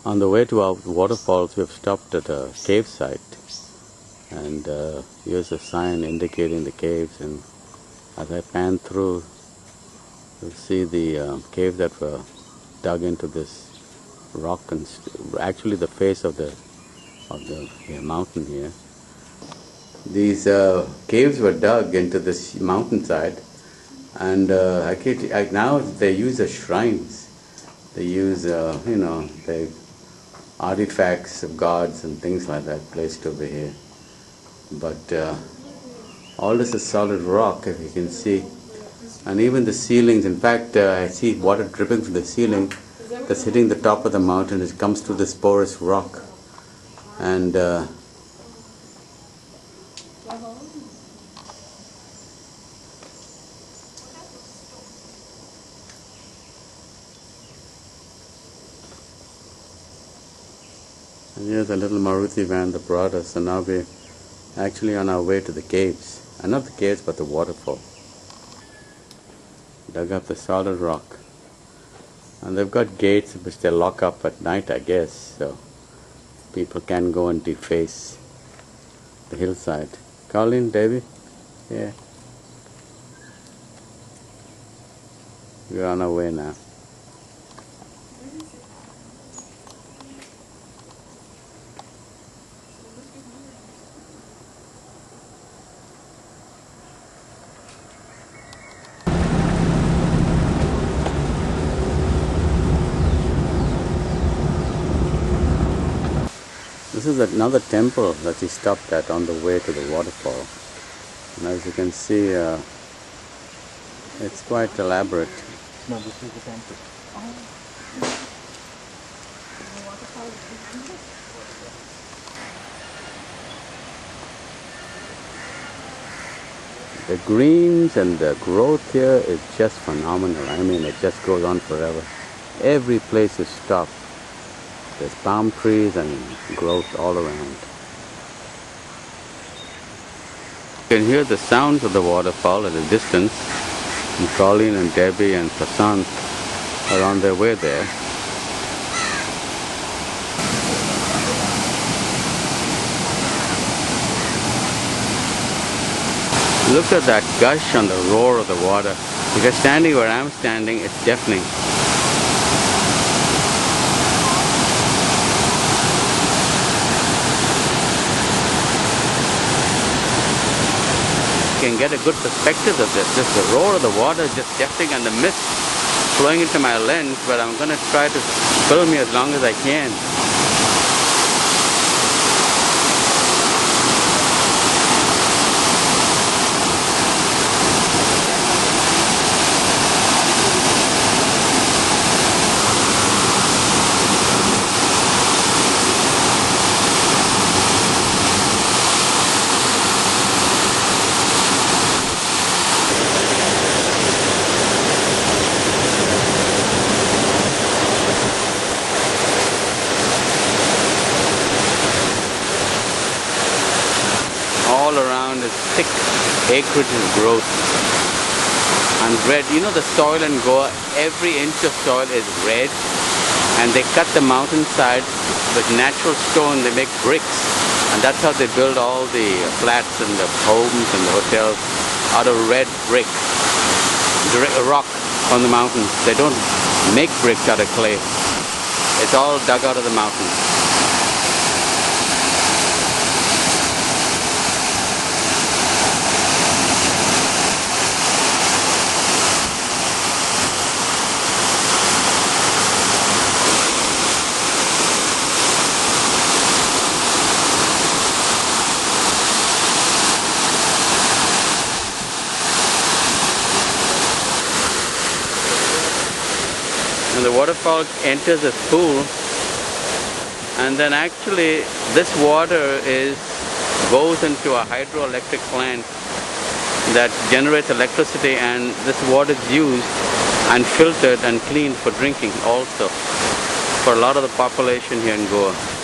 On the way to our waterfalls, we have stopped at a cave site, and here's a sign indicating the caves. And as I pan through, you'll see the cave that were dug into this rock, and actually the face of the mountain here. These caves were dug into this mountainside, and now they use as shrines. They use, they artifacts of gods and things like that placed over here. But all this is solid rock, if you can see. And even the ceilings, in fact, I see water dripping from the ceiling that's hitting the top of the mountain. It comes through this porous rock. And here's a little Maruti van that brought us, and now we're actually on our way to the caves. And not the caves, but the waterfall. Dug up the solid rock. And they've got gates which they lock up at night, I guess, so people can go and deface the hillside. Colin, David? Yeah. We're on our way now. This is another temple that we stopped at on the way to the waterfall. And as you can see, it's quite elaborate. No, this is the temple. The waterfall is behind it? The greens and the growth here is just phenomenal. I mean, it just goes on forever. Every place is stopped. There's palm trees and growth all around. You can hear the sounds of the waterfall at a distance. And Colleen and Debbie and Prasant are on their way there. Look at that gush on the roar of the water. If you're standing where I'm standing, it's deafening. You can get a good perspective of this. Just the roar of the water is just deafening, and the mist flowing into my lens, but I'm going to try to film me as long as I can. All around is thick acreage and growth and red. You know, the soil in Goa, every inch of soil is red, and they cut the mountainside with natural stone. They make bricks, and that's how they build all the flats and the homes and the hotels, out of red brick, rock on the mountains. They don't make bricks out of clay. It's all dug out of the mountains. And the waterfall enters a pool, and then actually this water goes into a hydroelectric plant that generates electricity, and this water is used and filtered and cleaned for drinking also for a lot of the population here in Goa.